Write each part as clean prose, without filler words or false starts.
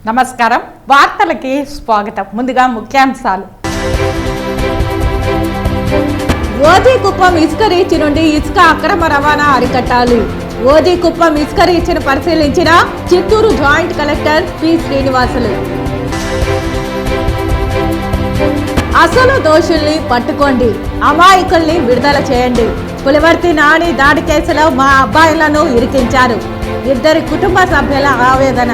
నమస్కారం వార్తలకి స్వాగతం. ముందుగా ముఖ్యాంశాలు. ఓదీకుప్పం ఇసుక రీచ్ నుండి ఇసుక అక్రమ రవాణా అరికట్టాలి. ఓదీకుప్పం ఇసుక రీచ్ను పరిశీలించిన Chittoor joint collector P Srinivasulu. అసలు దోషుల్ని పట్టుకోండి, అమాయకుల్ని విడుదల చేయండి. పులివర్తి నాని దాడి కేసులో మా అబ్బాయిలను ఇరికించారు. 2 కుటుంబ సభ్యుల ఆవేదన.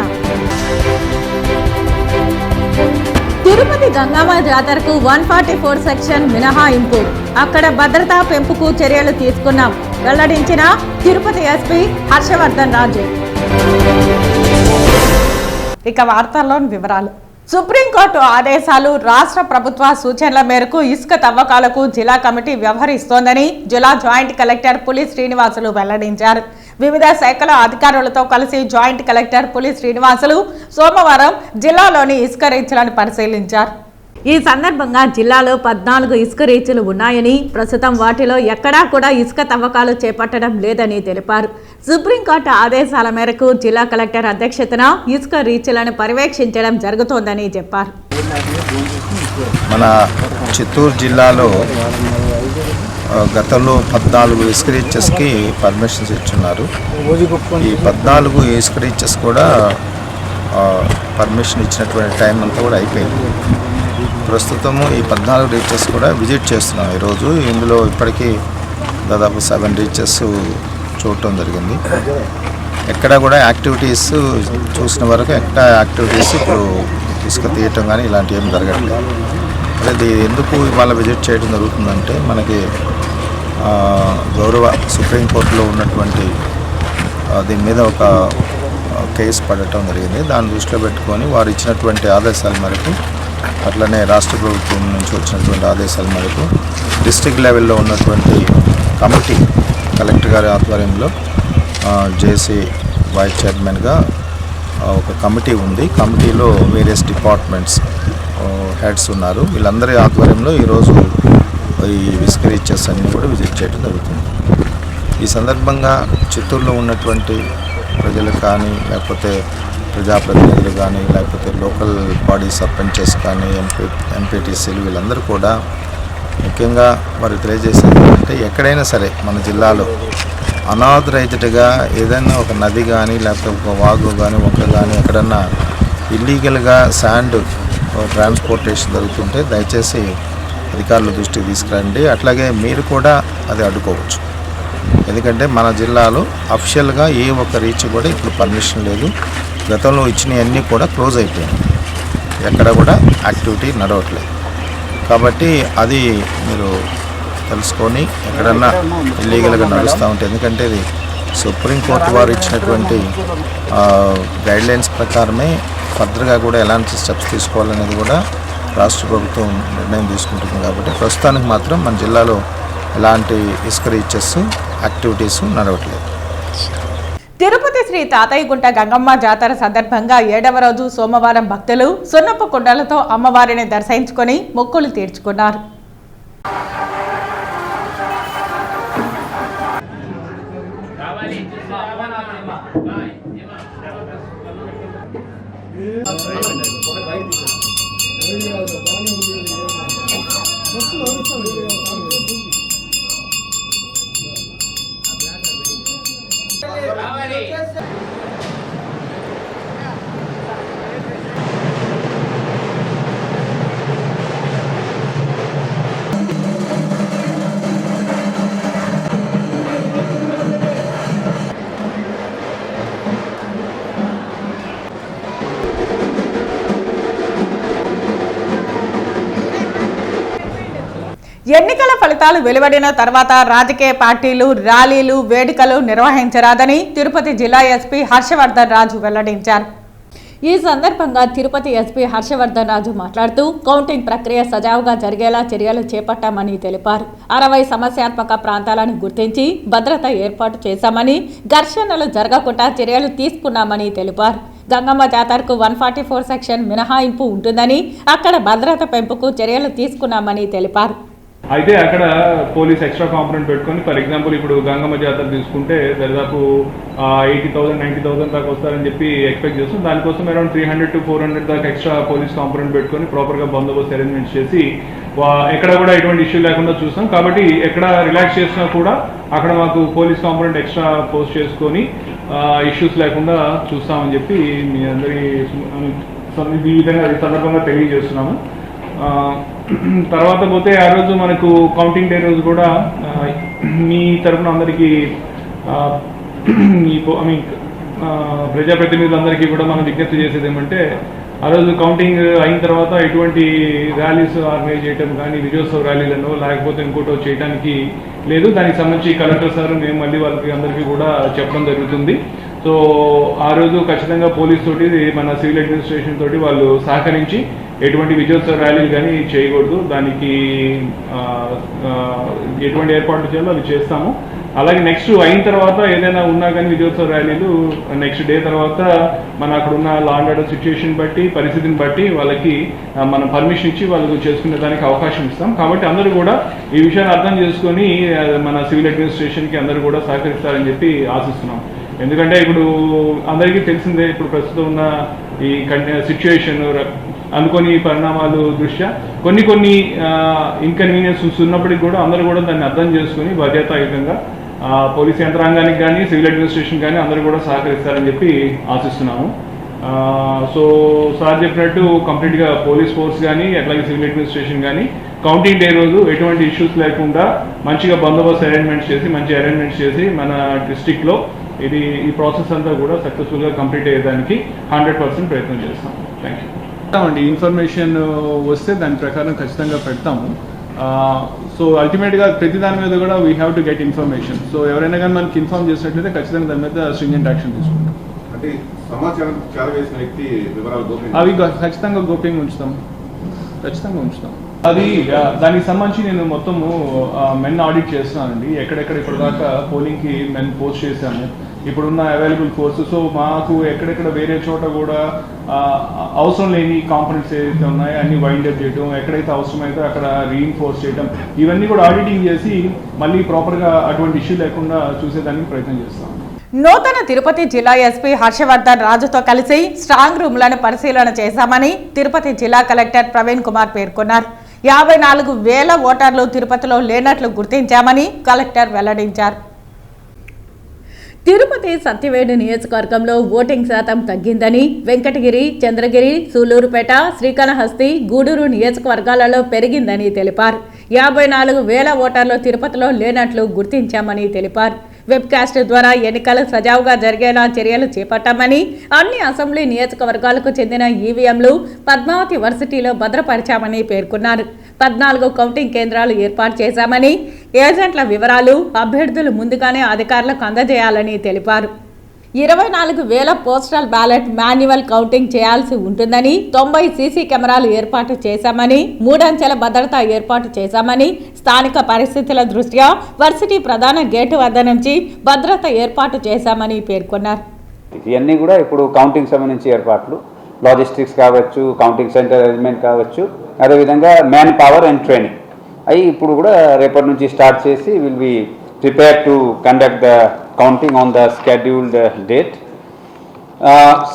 తిరుపతి గంగమ్మ జాతరకు 144 సెక్షన్ మినహాయింపు. అక్కడ భద్రతా పెంపుకు చర్యలు తీసుకున్నాం వెల్లడించిన తిరుపతి ఎస్పీ హర్షవర్ధన్ రాజు. ఇక వార్తల్లోని వివరాలు. సుప్రీంకోర్టు ఆదేశాలు, రాష్ట్ర ప్రభుత్వ సూచనల మేరకు ఇసుక తవ్వకాలకు జిల్లా కమిటీ వ్యవహరిస్తోందని జిల్లా జాయింట్ కలెక్టర్ పులి శ్రీనివాసులు వెల్లడించారు. వివిధ శాఖల అధికారులతో కలిసి జాయింట్ కలెక్టర్ పులి శ్రీనివాసులు సోమవారం జిల్లాలోని ఇసుక రీచ్లను పరిశీలించారు. ఈ సందర్భంగా జిల్లాలో 14 ఇసుక రీచ్లు ఉన్నాయని, ప్రస్తుతం వాటిలో ఎక్కడా కూడా ఇసుక తవ్వకాలు చేపట్టడం లేదని తెలిపారు. సుప్రీంకోర్టు ఆదేశాల మేరకు జిల్లా కలెక్టర్ అధ్యక్షతన ఇసుక రీచ్లను పర్యవేక్షించడం జరుగుతోందని చెప్పారు. మన చిత్తూరు జిల్లాలో గతంలో 14 ఇసుక రీచెస్కి పర్మిషన్స్ ఇచ్చున్నారు. ఈ 14 ఇసుక రీచెస్ కూడా పర్మిషన్ ఇచ్చినటువంటి టైం అంతా కూడా అయిపోయింది. ప్రస్తుతము ఈ 14 రీచెస్ కూడా విజిట్ చేస్తున్నాం ఈరోజు. ఇందులో ఇప్పటికీ దాదాపు 7 రీచెస్ చూడటం జరిగింది. ఎక్కడ కూడా యాక్టివిటీస్ చూసిన వరకు ఎక్కడ యాక్టివిటీస్ ఇప్పుడు ఇసుక తీయటం కానీ ఇలాంటివి ఏం జరగట్లేదు. అది ఎందుకు ఇవాళ విజిట్ చేయడం జరుగుతుందంటే, మనకి గౌరవ సుప్రీంకోర్టులో ఉన్నటువంటి దీని మీద ఒక కేసు పడటం జరిగింది. దాన్ని దృష్టిలో పెట్టుకొని వారు ఇచ్చినటువంటి ఆదేశాల మేరకు, అట్లనే రాష్ట్ర ప్రభుత్వం నుంచి వచ్చినటువంటి ఆదేశాల మేరకు డిస్ట్రిక్ట్ లెవెల్లో ఉన్నటువంటి కమిటీ కలెక్టర్ గారి ఆధ్వర్యంలో జేసీ వైస్ చైర్మన్గా ఒక కమిటీ ఉంది. కమిటీలో వేరియస్ డిపార్ట్మెంట్స్ హెడ్స్ ఉన్నారు. వీళ్ళందరి ఆధ్వర్యంలో ఈరోజు ఈ ఇసుక రీచెస్ అన్నీ కూడా విజిట్ చేయడం జరుగుతుంది. ఈ సందర్భంగా చిత్తూరులో ఉన్నటువంటి ప్రజలు కానీ, లేకపోతే ప్రజాప్రతినిధులు కానీ, లేకపోతే లోకల్ బాడీ సర్పంచెస్ కానీ, ఎంపీటీసీలు వీళ్ళందరూ కూడా ముఖ్యంగా వారు తెలియజేసేది అంటే, ఎక్కడైనా సరే మన జిల్లాలో అనాథరైజ్డ్గా ఏదైనా ఒక నది కానీ, లేకపోతే ఒక వాగు కానీ, వంక కానీ ఎక్కడన్నా ఇల్లీగల్గా శాండ్ ట్రాన్స్పోర్టేషన్ జరుగుతుంటే దయచేసి అధికారుల దృష్టికి తీసుకురండి. అట్లాగే మీరు కూడా అది అడ్డుకోవచ్చు. ఎందుకంటే మన జిల్లాలో అఫిషియల్గా ఏ ఒక్క రీచ్ కూడా ఇప్పుడు పర్మిషన్ లేదు. గతంలో ఇచ్చినవన్నీ కూడా క్లోజ్ అయిపోయాయి. ఎక్కడ కూడా యాక్టివిటీ నడవట్లేదు. కాబట్టి అది మీరు తెలుసుకొని ఎక్కడన్నా ఇల్లీగల్గా నడుస్తూ ఉంటే, ఎందుకంటే ఇది సుప్రీంకోర్టు వారు ఇచ్చినటువంటి గైడ్లైన్స్ ప్రకారమే ఫర్దర్గా కూడా ఎలాంటి స్టెప్స్ తీసుకోవాలనేది కూడా రాష్ట్ర ప్రభుత్వం నిర్ణయం తీసుకుంటుంది. కాబట్టి ప్రస్తుతానికి మాత్రం మన జిల్లాలో ఎలాంటి ఇసుక రీచెస్ యాక్టివిటీస్ నడవట్లేదు. తిరుపతి శ్రీ తాతయ్యగుంట గంగమ్మ జాతర సందర్భంగా 7వ రోజు సోమవారం భక్తులు సున్నపు కుండలతో అమ్మవారిని దర్శించుకొని మొక్కులు తీర్చుకున్నారు. ఎన్నికల ఫలితాలు వెలువడిన తర్వాత రాజకీయ పార్టీలు ర్యాలీలు, వేడుకలు నిర్వహించరాదని తిరుపతి జిల్లా ఎస్పీ హర్షవర్ధన్ రాజు వెల్లడించారు. ఈ సందర్భంగా తిరుపతి ఎస్పీ హర్షవర్ధన్ రాజు మాట్లాడుతూ, కౌంటింగ్ ప్రక్రియ సజావుగా జరిగేలా చర్యలు చేపట్టామని తెలిపారు. 60 సమస్యాత్మక ప్రాంతాలను గుర్తించి భద్రత ఏర్పాటు చేశామని, ఘర్షణలు జరగకుండా చర్యలు తీసుకున్నామని తెలిపారు. గంగమ్మ జాతరకు 144 సెక్షన్ మినహాయింపు ఉంటుందని, అక్కడ భద్రత పెంపుకు చర్యలు తీసుకున్నామని తెలిపారు. అయితే అక్కడ పోలీస్ ఎక్స్ట్రా కాంపొనెంట్ పెట్టుకొని ఫర్ ఎగ్జాంపుల్ ఇప్పుడు గంగమ్మ జాతర తీసుకుంటే దాదాపు 80,000 90,000 దాకా వస్తారని చెప్పి ఎక్స్పెక్ట్ చేస్తాం. దానికోసం అరౌండ్ 300 to 400 దాకా ఎక్స్ట్రా పోలీస్ కాంపొనెంట్ పెట్టుకొని ప్రాపర్గా బందోబస్తు అరేంజ్మెంట్స్ చేసి ఎక్కడ కూడా ఎటువంటి ఇష్యూ లేకుండా చూస్తాం. కాబట్టి ఎక్కడ రిలాక్స్ చేసినా కూడా అక్కడ మాకు పోలీస్ కాంపొనెంట్ ఎక్స్ట్రా పోస్ట్ చేసుకొని ఇష్యూస్ లేకుండా చూస్తామని చెప్పి మీ అందరికీ ఈ విధంగా ఈ సందర్భంగా తెలియజేస్తున్నాము. తర్వాత పోతే ఆ రోజు మనకు కౌంటింగ్ డే రోజు కూడా మీ తరఫున అందరికీ ప్రజాప్రతినిధులందరికీ కూడా మనం విజ్ఞప్తి చేసేది ఏమంటే ఆ రోజు కౌంటింగ్ అయిన తర్వాత ఎటువంటి ర్యాలీస్ ఆర్గనైజ్ చేయడం కానీ విజయోత్సవ ర్యాలీలను లేకపోతే ఇంకోటో చేయడానికి లేదు. దానికి సంబంధించి కలెక్టర్ సార్ మేము మళ్ళీ వాళ్ళకి అందరికీ కూడా చెప్పడం జరుగుతుంది. సో ఆ రోజు ఖచ్చితంగా పోలీస్ తోటి మన సివిల్ అడ్మినిస్ట్రేషన్ తోటి వాళ్ళు సహకరించి ఎటువంటి విజయోత్సవ ర్యాలీలు కానీ చేయకూడదు. దానికి ఎటువంటి ఏర్పాట్లు చేయాలో అవి చేస్తాము. అలాగే నెక్స్ట్ అయిన తర్వాత ఏదైనా ఉన్నా కానీ విజయోత్సవ ర్యాలీలు నెక్స్ట్ డే తర్వాత మన అక్కడ ఉన్న లా అండ్ ఆర్డర్ సిచ్యుయేషన్ బట్టి పరిస్థితిని బట్టి వాళ్ళకి మనం పర్మిషన్ ఇచ్చి వాళ్ళకు చేసుకునే దానికి అవకాశం ఇస్తాం. కాబట్టి అందరూ కూడా ఈ విషయాన్ని అర్థం చేసుకొని మన సివిల్ అడ్మినిస్ట్రేషన్కి అందరూ కూడా సహకరిస్తారని చెప్పి ఆశిస్తున్నాం. ఎందుకంటే ఇప్పుడు అందరికీ తెలిసిందే ఇప్పుడు ప్రస్తుతం ఉన్న ఈ సిచ్యుయేషన్ అనుకోని పరిణామాలు దృష్ట్యా కొన్ని ఇన్కన్వీనియన్స్ ఉన్నప్పటికీ కూడా అందరూ కూడా దాన్ని అర్థం చేసుకుని బాధ్యతాయుతంగా పోలీస్ యంత్రాంగానికి కానీ సివిల్ అడ్మినిస్ట్రేషన్ కానీ అందరూ కూడా సహకరిస్తారని చెప్పి ఆశిస్తున్నాము. సో సార్ చెప్పినట్టు కంప్లీట్గా పోలీస్ ఫోర్స్ కానీ అట్లాగే సివిల్ అడ్మినిస్ట్రేషన్ కానీ కౌంటింగ్ డే రోజు ఎటువంటి ఇష్యూస్ లేకుండా మంచిగా బందోబస్తు అరేంజ్మెంట్స్ చేసి మన డిస్ట్రిక్ట్లో ఈ ప్రాసెస్ అంతా కూడా సక్సెస్ఫుల్గా కంప్లీట్ అయ్యేదానికి 100% ప్రయత్నం చేస్తాం. Thank you. అండి ఇన్ఫర్మేషన్ వస్తే దాని ప్రకారం ఖచ్చితంగా పెడతాము. సో అల్టిమేట్గా ప్రతి దాని మీద కూడా we have to get information. So ఎవరైనా కానీ మనకి ఇన్ఫార్మ్ చేసినట్లయితే ఖచ్చితంగా దాని మీద స్ట్రింజెంట్ యాక్షన్ తీసుకుంటాం. అంటే సమాచారం చేరవేసిన వ్యక్తి వివరాలు అవి ఖచ్చితంగా గోప్యంగా ఉంచుతాం. అది దానికి సంబంధించి నేను మొత్తము మెన్ ఆడిట్ చేస్తున్నానండి. ఎక్కడెక్కడ ఇప్పటిదాకా పోలింగ్కి మెన్ పోస్ట్ చేశాము. ఇప్పుడున్న అవైలబుల్ ఫోర్స్. సో మాకు ఎక్కడెక్కడ వేరే చోట కూడా అవసరం లేని కాంపనెంట్స్ ఏదైతే ఉన్నాయో అన్ని వైండ్ అప్ చేయడం, ఎక్కడైతే అవసరమైతే అక్కడ రీఇన్ఫోర్స్ చేయడం, ఇవన్నీ కూడా ఆడిటింగ్ చేసి మళ్ళీ ప్రాపర్గా అటువంటి ఇష్యూ లేకుండా చూసేదానికి ప్రయత్నం చేస్తాం. నూతన తిరుపతి జిల్లా ఎస్పీ హర్షవర్ధన్ రాజుతో కలిసి స్ట్రాంగ్ రూమ్లను పరిశీలన చేశామని తిరుపతి జిల్లా కలెక్టర్ ప్రవీణ్ కుమార్ పేర్కొన్నారు. 54,000 ఓటర్లు తిరుపతిలో లేనట్లు గుర్తించామని కలెక్టర్ వెల్లడించారు. తిరుపతి సత్యవేడు నియోజకవర్గంలో ఓటింగ్ శాతం తగ్గిందని, వెంకటగిరి, చంద్రగిరి, సూలూరుపేట, శ్రీకాళహస్తి, గూడూరు నియోజకవర్గాలలో పెరిగిందని తెలిపారు. 54,000 ఓటర్లు తిరుపతిలో లేనట్లు గుర్తించామని తెలిపారు. వెబ్కాస్ట్ ద్వారా ఎన్నికలు సజావుగా జరిగేలా చర్యలు చేపట్టామని, అన్ని అసెంబ్లీ నియోజకవర్గాలకు చెందిన ఈవీఎంలు పద్మావతి వర్సిటీలో భద్రపరిచామని పేర్కొన్నారు. 14 కౌంటింగ్ కేంద్రాలు ఏర్పాటు చేశామని, ఏజెంట్ల వివరాలు అభ్యర్థులు ముందుగానే అధికారులకు అందజేయాలని తెలిపారు. 24,000 పోస్టల్ బ్యాలెట్ మాన్యువల్ కౌంటింగ్ చేయాల్సి ఉంటుందని, 90 సీసీ కెమెరాలు ఏర్పాటు చేశామని, 3 అంచెల భద్రత ఏర్పాటు చేశామని, స్థానిక పరిస్థితుల దృష్ట్యా వర్సిటీ ప్రధాన గేటు వద్ద నుంచి భద్రత ఏర్పాటు చేశామని పేర్కొన్నారు. ఇవన్నీ కూడా ఇప్పుడు కౌంటింగ్ సంబంధించి ఏర్పాట్లు, లాజిస్టిక్స్ కావచ్చు, కౌంటింగ్ సెంటర్ అరేంజ్మెంట్ కావచ్చు, అదేవిధంగా మ్యాన్ పవర్ అండ్ ట్రైనింగ్ అవి ఇప్పుడు కూడా రేపటి నుంచి స్టార్ట్ చేసి will be prepare to conduct the counting on the scheduled date.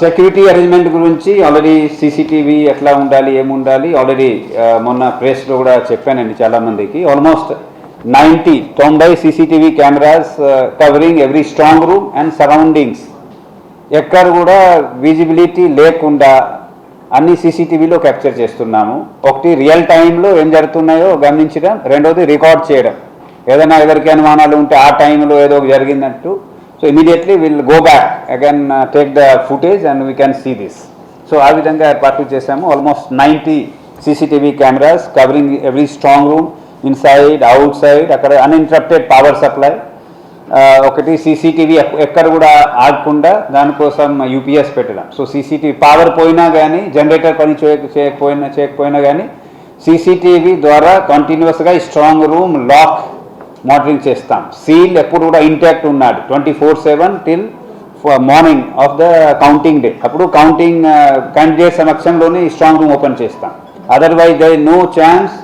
Security arrangement గురించి ఆల్రెడీ సీసీటీవీ ఎట్లా ఉండాలి, ఏముండాలి ఆల్రెడీ మొన్న ప్రెస్లో కూడా చెప్పానండి చాలామందికి. Almost 90 CCTV cameras covering every strong room and surroundings. ఎక్కడ కూడా విజిబిలిటీ లేకుండా అన్ని సీసీటీవీలో క్యాప్చర్ చేస్తున్నాము. ఒకటి రియల్ టైంలో ఏం జరుగుతున్నాయో గమనించడం, రెండోది రికార్డ్ చేయడం. ఏదైనా ఎవరికి అనుమానాలు ఉంటే ఆ టైంలో ఏదో జరిగిందంటూ so immediately will go back again take the footage and we can see this. So ఆ విధంగా ఏర్పాట్లు చేశాము. Almost 90 CCTV cameras covering every strong room, inside, outside, అక్కడ అన్ఇంటరప్టెడ్ పవర్ సప్లై. ఒకటి సీసీటీవీ ఎక్కడ కూడా ఆగకుండా దానికోసం యూపీఎస్ పెట్టడం. సో సీసీటీవీ పవర్ పోయినా కానీ, జనరేటర్ పని చేయకపోయినా కానీ సీసీటీవీ ద్వారా కంటిన్యూస్గా స్ట్రాంగ్ రూమ్ లాక్ మానిటరింగ్ చేస్తాం. సీల్ ఎప్పుడు కూడా ఇంటాక్ట్ ఉన్నాడు 24/7 till morning of the counting day. అప్పుడు కౌంటింగ్ క్యాండిడేట్ సమక్షంలోనే స్ట్రాంగ్ రూమ్ ఓపెన్ చేస్తాం. Otherwise they know chance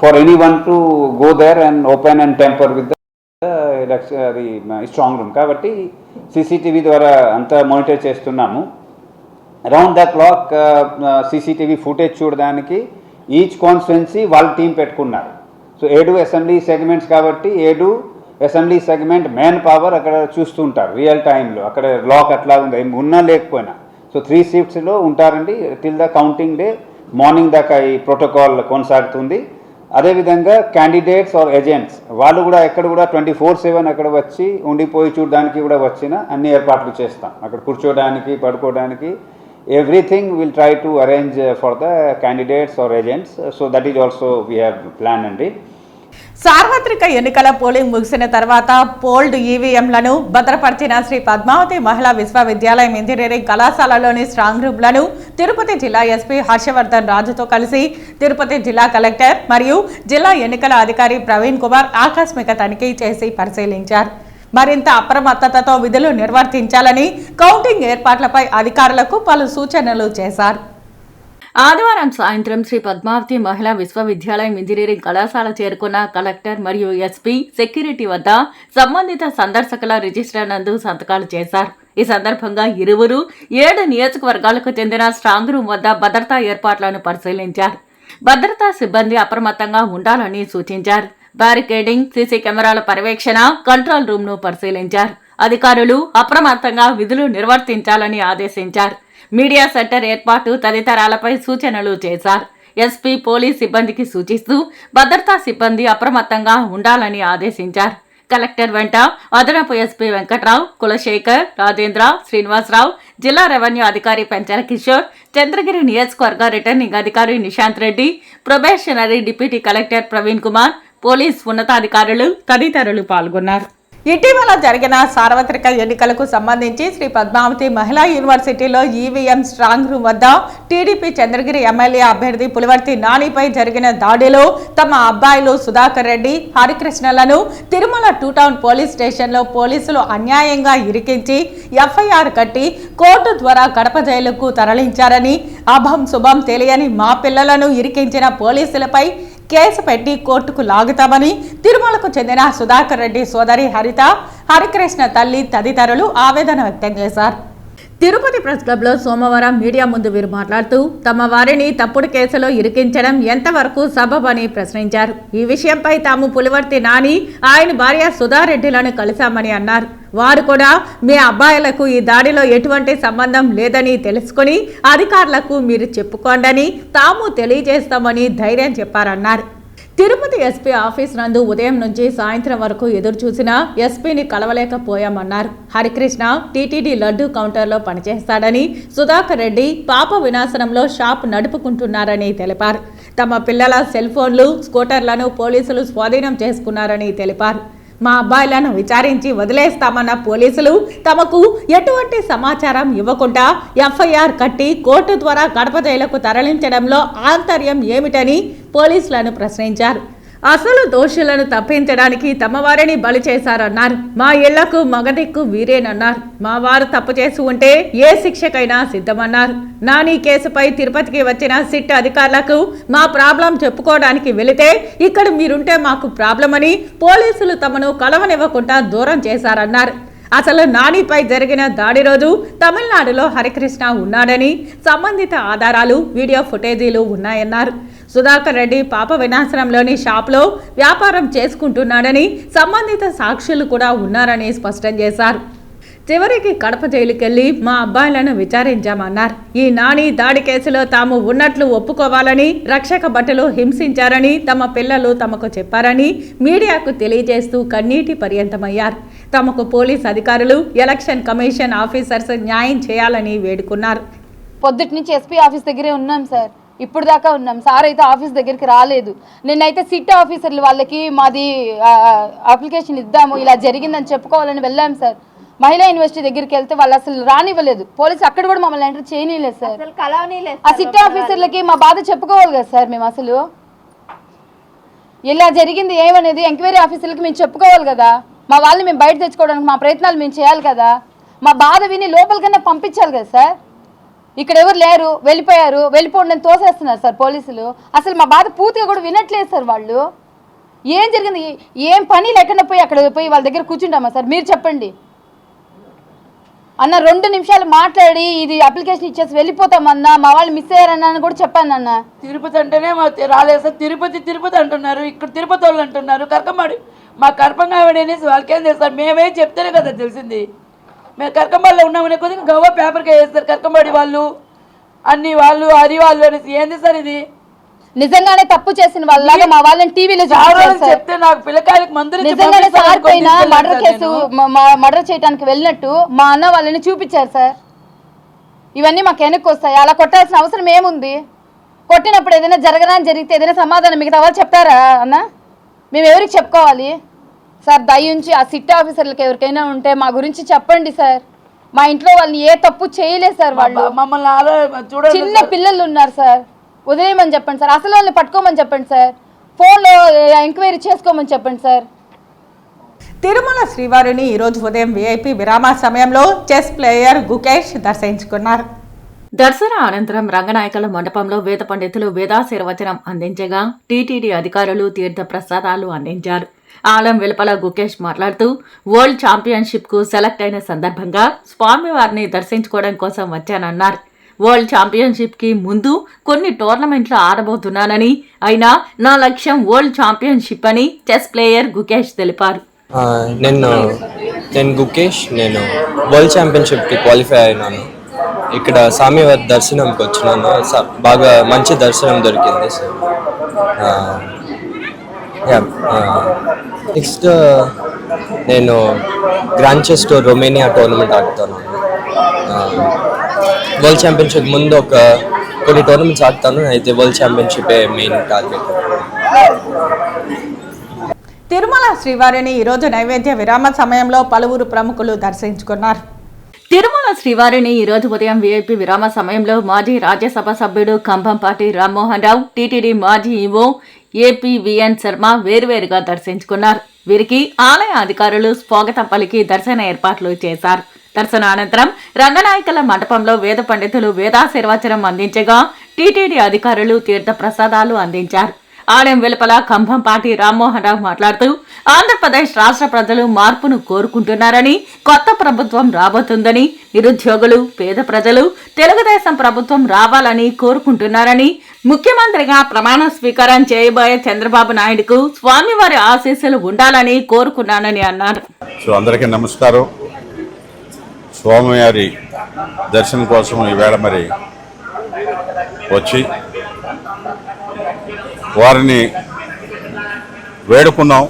for anyone to go there and open and tamper with the strong room. కాబట్టి CCTV ద్వారా అంతా monitor చేస్తున్నాము. Around the clock CCTV footage చూడడానికి each constituency వాళ్ళ team పెట్టుకున్నారు. So 7 assembly segments కాబట్టి 7 assembly segment man power అక్కడ చూస్తుంటారు రియల్ టైంలో. అక్కడ లాక్ అట్లా ఉంది ఉన్నా లేకపోయినా. సో 3 షిఫ్ట్స్లో ఉంటారండి till the counting day. Morning దాకా ఈ ప్రోటోకాల్ కొనసాగుతుంది. అదేవిధంగా క్యాండిడేట్స్ ఆర్ ఏజెంట్స్ వాళ్ళు కూడా ఎక్కడ కూడా 24/7 అక్కడ వచ్చి ఉండిపోయి చూడడానికి కూడా వచ్చిన అన్ని ఏర్పాట్లు చేస్తాం. అక్కడ కూర్చోడానికి పడుకోవడానికి everything will try to arrange for the candidates or agents. So that is also we have plan అండి. సార్వత్రిక ఎన్నికల పోలింగ్ ముగిసిన తర్వాత పోల్డ్ ఈవీఎంలను భద్రపరిచిన శ్రీ పద్మావతి మహిళా విశ్వవిద్యాలయం ఇంజనీరింగ్ కళాశాలలోని స్ట్రాంగ్ రూమ్లను తిరుపతి జిల్లా ఎస్పీ హర్షవర్ధన్ రాజుతో కలిసి తిరుపతి జిల్లా కలెక్టర్ మరియు జిల్లా ఎన్నికల అధికారి ప్రవీణ్ కుమార్ ఆకస్మిక తనిఖీ చేసి పరిశీలించారు. మరింత అప్రమత్తతతో విధులు నిర్వర్తించాలని కౌంటింగ్ ఏర్పాట్లపై అధికారులకు పలు సూచనలు చేశారు. ఆదివారం సాయంత్రం శ్రీ పద్మావతి మహిళా విశ్వవిద్యాలయం ఇంజనీరింగ్ కళాశాల చేరుకున్న కలెక్టర్ మరియు ఎస్పీ సెక్యూరిటీ వద్ద సంబంధిత సందర్శకుల రిజిస్టర్ నందు సంతకాలు చేశారు. ఈ సందర్భంగా ఇరువురు 7 నియోజకవర్గాలకు చెందిన స్ట్రాంగ్ రూమ్ వద్ద భద్రతా ఏర్పాట్లను పరిశీలించారు. భద్రతా సిబ్బంది అప్రమత్తంగా ఉండాలని సూచించారు. బ్యారికేడింగ్, సీసీ కెమెరాల పర్యవేక్షణ, కంట్రోల్ రూమ్ ను పరిశీలించారు. అధికారులు అప్రమత్తంగా విధులు నిర్వర్తించాలని ఆదేశించారు. మీడియా సెంటర్ ఏర్పాటు తదితరాలపై సూచనలు చేశారు. ఎస్పీ పోలీస్ సిబ్బందికి సూచిస్తూ భద్రతా సిబ్బంది అప్రమత్తంగా ఉండాలని ఆదేశించారు. కలెక్టర్ వెంట అదనపు ఎస్పీ వెంకట్రావు, కులశేఖర్, రాజేంద్ర, శ్రీనివాసరావు, జిల్లా రెవెన్యూ అధికారి పెంచల కిషోర్, చంద్రగిరి నియోజకవర్గ రిటర్నింగ్ అధికారి Nishant Reddy, probationary deputy collector Praveen Kumar, police ఉన్నతాధికారులు తదితరులు పాల్గొన్నారు. ఇటీవల జరిగిన సార్వత్రిక ఎన్నికలకు సంబంధించి శ్రీ పద్మావతి మహిళా యూనివర్సిటీలో ఈవీఎం స్ట్రాంగ్ రూమ్ వద్ద టీడీపీ చంద్రగిరి ఎమ్మెల్యే అభ్యర్థి పులివర్తి నానిపై జరిగిన దాడిలో తమ అబ్బాయిలు సుధాకర్ రెడ్డి, హరికృష్ణలను తిరుమల 2 టౌన్ పోలీస్ స్టేషన్లో పోలీసులు అన్యాయంగా ఇరికించి ఎఫ్ఐఆర్ కట్టి కోర్టు ద్వారా కడప జైలుకు తరలించారని, అభం శుభం తెలియని మా పిల్లలను ఇరికించిన పోలీసులపై కేసు పెట్టి కోర్టుకు లాగుతామని తిరుమలకు చెందిన సుధాకర్ రెడ్డి సోదరి హరిత, హరికృష్ణ తల్లి తదితరులు ఆవేదన వ్యక్తం చేశారు. తిరుపతి ప్రెస్ క్లబ్లో సోమవారం మీడియా ముందు వీరు మాట్లాడుతూ తమ వారిని తప్పుడు కేసులో ఇరికించడం ఎంతవరకు సబబని ప్రశ్నించారు. ఈ విషయంపై తాము పులివర్తి నాని, ఆయన భార్య సుధారెడ్డిలను కలిశామని అన్నారు. వారు కూడా మీ అబ్బాయిలకు ఈ దాడిలో ఎటువంటి సంబంధం లేదని తెలుసుకుని అధికారులకు మీరు చెప్పుకోండని తాము తెలియజేస్తామని ధైర్యం చెప్పారన్నారు. తిరుపతి ఎస్పీ ఆఫీస్ నందు ఉదయం నుంచి సాయంత్రం వరకు ఎదురు చూసిన ఎస్పీని కలవలేకపోయామన్నారు. హరికృష్ణ టీటీడీ లడ్డూ కౌంటర్లో పనిచేస్తాడని, సుధాకర్ రెడ్డి పాప వినాశనంలో షాప్ నడుపుకుంటున్నారని తెలిపారు. తమ పిల్లల సెల్ ఫోన్లు, స్కూటర్లను పోలీసులు స్వాధీనం చేసుకున్నారని తెలిపారు. మా అబ్బాయిలను విచారించి వదిలేస్తామన్న పోలీసులు తమకు ఎటువంటి సమాచారం ఇవ్వకుండా ఎఫ్ఐఆర్ కట్టి కోర్టు ద్వారా కడప జైలుకు తరలించడంలో ఆంతర్యం ఏమిటని పోలీసులను ప్రశ్నించారు. అసలు దోషులను తప్పించడానికి తమ వారిని బలి చేశారన్నారు. మా ఇళ్లకు మగదిక్కు వీరేనన్నారు. మా వారు తప్పు చేసి ఉంటే ఏ శిక్షకైనా సిద్ధమన్నారు. నాని కేసుపై తిరుపతికి వచ్చిన సిట్ అధికారులకు మా ప్రాబ్లం చెప్పుకోవడానికి వెళితే ఇక్కడ మీరుంటే మాకు ప్రాబ్లం అని పోలీసులు తమను కలవనివ్వకుండా దూరం చేశారన్నారు. అసలు నానిపై జరిగిన దాడి రోజు తమిళనాడులో హరికృష్ణ ఉన్నాడని, సంబంధిత ఆధారాలు, వీడియో ఫుటేజీలు ఉన్నాయన్నారు. సుధాకర్ రెడ్డి పాప వినాశనంలోని షాప్లో వ్యాపారం చేసుకుంటున్నాడని, సంబంధిత సాక్షులు కూడా ఉన్నారని స్పష్టం చేశారు. చివరికి కడప జైలుకెళ్లి మా అబ్బాయిలను విచారించామన్నారు. ఈ నాని దాడి కేసులో తాము ఉన్నట్లు ఒప్పుకోవాలని, రక్షక భటులు హింసించారని తమ పిల్లలు తమకు చెప్పారని మీడియాకు తెలియజేస్తూ కన్నీటి పర్యంతమయ్యారు. తమకు పోలీస్ అధికారులు, ఎలక్షన్ కమిషన్ ఆఫీసర్స్ న్యాయం చేయాలని వేడుకున్నారు. పొద్దుటి నుంచి ఎస్పీ ఆఫీస్ దగ్గరే ఉన్నాం సార్, ఇప్పుడు దాకా ఉన్నాం. సార్ అయితే ఆఫీస్ దగ్గరికి రాలేదు. నిన్నైతే సిట్ ఆఫీసర్లు వాళ్ళకి మాది అప్లికేషన్ ఇద్దాము, ఇలా జరిగిందని చెప్పుకోవాలని వెళ్ళాం సార్. మహిళా యూనివర్సిటీ దగ్గరికి వెళ్తే వాళ్ళు అసలు రానివ్వలేదు. పోలీసు అక్కడ కూడా మమ్మల్ని ఎంటర్ చేయనీయలేదు సార్. ఆ సిట్ ఆఫీసర్లకి మా బాధ చెప్పుకోవాలి కదా సార్. మేము అసలు ఇలా జరిగింది ఏమనేది ఎంక్వైరీ ఆఫీసర్లకి మేము చెప్పుకోవాలి కదా. మా వాళ్ళని మేము బయట తెచ్చుకోవడానికి మా ప్రయత్నాలు మేము చేయాలి కదా. మా బాధ విని లోపలికన్నా పంపించాలి కదా సార్. ఇక్కడ ఎవరు లేరు, వెళ్ళిపోయారు, వెళ్ళిపోండి అని తోసేస్తున్నారు సార్ పోలీసులు. అసలు మా బాధ పూర్తిగా కూడా వినట్లేదు సార్ వాళ్ళు. ఏం జరిగింది, ఏం పని లేకుండా పోయి అక్కడ పోయి వాళ్ళ దగ్గర కూర్చుంటామా సార్? మీరు చెప్పండి అన్న. 2 నిమిషాలు మాట్లాడి ఇది అప్లికేషన్ ఇచ్చేసి వెళ్ళిపోతామన్నా, మా వాళ్ళు మిస్ అయ్యారన్నా కూడా చెప్పాను అన్న. తిరుపతి అంటేనే రాలేదు సార్, తిరుపతి అంటున్నారు, ఇక్కడ తిరుపతి వాళ్ళు అంటున్నారు, కరకంబాడి మా కరపంగావిడ అనేసి వాళ్ళకేం చేస్తారు? మేమే చెప్తేనే కదా తెలిసింది. మేము కరకంబాడిలో ఉన్నామనే కొద్దిగా గవ్వ పేపర్కే వేస్తారు కరకంబాడి వాళ్ళు, అన్ని వాళ్ళు, హరి వాళ్ళు అనేసి. ఏంది సార్ ఇది? నిజంగానే తప్పు చేసిన వాళ్ళలాగా మా వాళ్ళని టీవీలో చెప్తే నాకు పిల్లకాయలకు మందులు నిజంగానే సార్ పైన మర్డర్ కేసు మర్డర్ చేయడానికి వెళ్ళినట్టు మా అన్న వాళ్ళని చూపించారు సార్. ఇవన్నీ మాకు వెనక్కి వస్తాయి. అలా కొట్టాల్సిన అవసరం ఏముంది? కొట్టినప్పుడు ఏదైనా జరిగితే ఏదైనా సమాధానం మిగతా వాళ్ళు చెప్తారా అన్న? మేము ఎవరికి చెప్పుకోవాలి సార్? దయించి ఆ సిట్ ఆఫీసర్లకు ఎవరికైనా ఉంటే మా గురించి చెప్పండి సార్. మా ఇంట్లో వాళ్ళని ఏ తప్పు చేయలేదు సార్. వాళ్ళు మమ్మల్ని చిన్న పిల్లలు ఉన్నారు సార్, వదిలేయమని చెప్పండి సార్. అసలు వాళ్ళని పట్టుకోమని చెప్పండి సార్. ఫోన్లో ఎంక్వైరీ చేసుకోమని చెప్పండి సార్. తిరుమల శ్రీవారిని ఈరోజు ఉదయం విఐపి విరామ సమయంలో చెస్ ప్లేయర్ గుకేష్ దర్శించుకున్నారు. దర్శన అనంతరం రంగనాయకుల మండపంలో వేద పండితులు వేదాశీర్వచనం అందించగా టీటీడీ అధికారులు తీర్థ ప్రసాదాలు అందించారు. ఆలం వెలుపల గుకేష్ మాట్లాడుతూ వరల్డ్ ఛాంపియన్షిప్ కు సెలెక్ట్ అయిన సందర్భంగా స్వామివారిని దర్శించుకోవడం కోసం వచ్చానన్నారు. వరల్డ్ ఛాంపియన్షిప్ కి ముందు కొన్ని టోర్నమెంట్లు ఆడబోతున్నానని, అయినా నా లక్ష్యం వరల్డ్ ఛాంపియన్షిప్ అని చెస్ ప్లేయర్ గుకేష్ తెలిపారు. నేను గుకేష్, నేను వరల్డ్ ఛాంపియన్షిప్కి క్వాలిఫై అయినాను. ఇక్కడ స్వామివారి దర్శనంకి వచ్చినాను. బాగా మంచి దర్శనం దొరికింది. నెక్స్ట్ నేను గ్రాండ్ చెస్ రొమేనియా టోర్నమెంట్ ఆడుతాను. వరల్డ్ ఛాంపియన్షిప్ ముందు కొన్ని టోర్నమెంట్స్ ఆడతాను. అయితే world championship main target. Tirumala శ్రీవారిని ఈరోజు నైవేద్య విరామ సమయంలో పలువురు ప్రముఖులు దర్శించుకున్నారు. తిరుమల శ్రీవారిని ఈరోజు ఉదయం వీఐపీ విరామ సమయంలో మాజీ రాజ్యసభ సభ్యుడు కంభంపాటి రామ్మోహన్ రావు, టీటీడీ మాజీ ఈవో ఏపీవీఎన్ శర్మ వేరువేరుగా దర్శించుకున్నారు. వీరికి ఆలయ అధికారులు స్వాగతం పలికి దర్శన ఏర్పాట్లు చేశారు. దర్శన అనంతరం రంగనాయకుల మండపంలో వేద పండితులు వేదాశీర్వచనం అందించగా టీటీడీ అధికారులు తీర్థ ప్రసాదాలు అందించారు. ఆలయం వెలుపల కంభంపాటి రామ్మోహన్ రావు మాట్లాడుతూ ఆంధ్రప్రదేశ్ రాష్ట్ర ప్రజలు మార్పును కోరుకుంటున్నారని, కొత్త ప్రభుత్వం రాబోతుందని, నిరుద్యోగులు, పేద ప్రజలు తెలుగుదేశం ప్రభుత్వం రావాలని కోరుకుంటున్నారని, ముఖ్యమంత్రిగా ప్రమాణ స్వీకారం చేయబోయే చంద్రబాబు నాయుడుకు స్వామివారి ఆశీస్సులు ఉండాలని కోరుకున్నానని అన్నారు. అందరికీ నమస్కారం. స్వామివారి దర్శనం కోసం ఈవేళ మరి వచ్చి వారిని వేడుకున్నాం.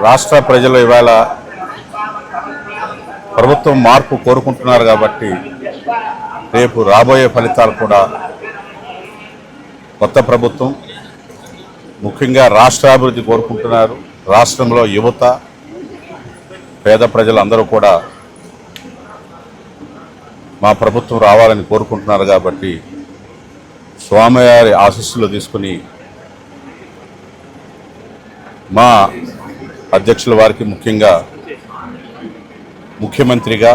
రాష్ట్ర ప్రజలు ఇవాళ ప్రభుత్వం మార్పు కోరుకుంటున్నారు కాబట్టి రేపు రాబోయే ఫలితాలు కూడా కొత్త ప్రభుత్వం, ముఖ్యంగా రాష్ట్రాభివృద్ధి కోరుకుంటున్నారు. రాష్ట్రంలో యువత, పేద ప్రజలు అందరూ కూడా మా ప్రభుత్వం రావాలని కోరుకుంటున్నారు కాబట్టి స్వామివారి ఆశీస్సులు తీసుకుని మా అధ్యక్షుల వారికి, ముఖ్యంగా ముఖ్యమంత్రిగా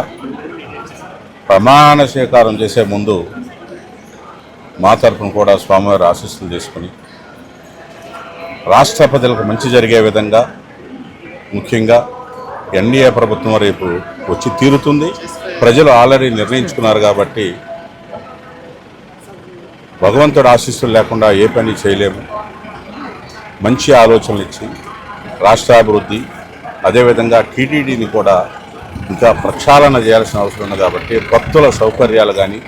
ప్రమాణ స్వీకారం చేసే ముందు మా తరఫున కూడా స్వామివారి ఆశీస్సులు తీసుకుని రాష్ట్ర ప్రజలకు మంచి జరిగే విధంగా, ముఖ్యంగా ఎన్డీఏ ప్రభుత్వం రేపు వచ్చి తీరుతుంది. ప్రజలు ఆల్రెడీ నిర్ణయించుకున్నారు కాబట్టి భగవంతుడు ఆశీస్సులు లేకుండా ఏ పని చేయలేము. మంచి ఆలోచనలు ఇచ్చి రాష్ట్రాభివృద్ధి, అదేవిధంగా టీటీడీని కూడా ఇంకా ప్రక్షాళన చేయాల్సిన అవసరం ఉంది కాబట్టి భక్తుల సౌకర్యాలు కానీ,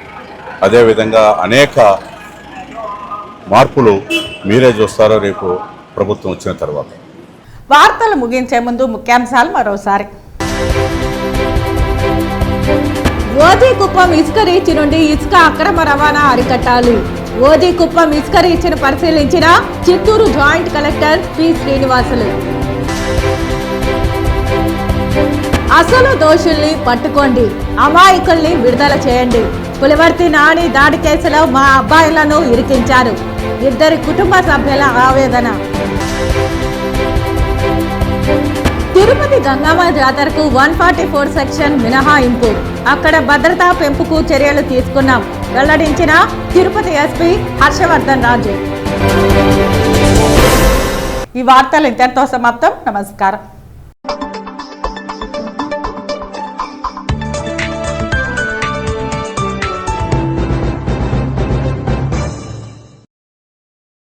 అదేవిధంగా అనేక మార్పులు మీరే చూస్తారో రేపు ప్రభుత్వం వచ్చిన తర్వాత. వార్తలు ముగించే ముందు ముఖ్యాంశాలు మరోసారి. ఓదీకుప్పం ఇసుక రీచ్ నుండి ఇసుక అక్రమ రవాణా అరికట్టాలి. ఓదీకుప్పం ఇసుక రీచ్ను పరిశీలించిన Chittoor joint collector P Srinivasulu. అసలు దోషుల్ని పట్టుకోండి, అమాయకుల్ని విడుదల చేయండి. పులివర్తి నాని దాడి కేసులో మా అబ్బాయిలను ఇరికించారు. 2 కుటుంబ సభ్యుల ఆవేదన. తిరుపతి గంగమ్మ జాతరకు 144 సెక్షన్ మినహాయింపు. అక్కడ భద్రతా పెంపుకు చర్యలు తీసుకున్నాం. వెల్లడించిన తిరుపతి ఎస్పీ హర్షవర్ధన్ రాజు. ఈ వార్తలు ఇంతటితో సమాప్తం. నమస్కారం.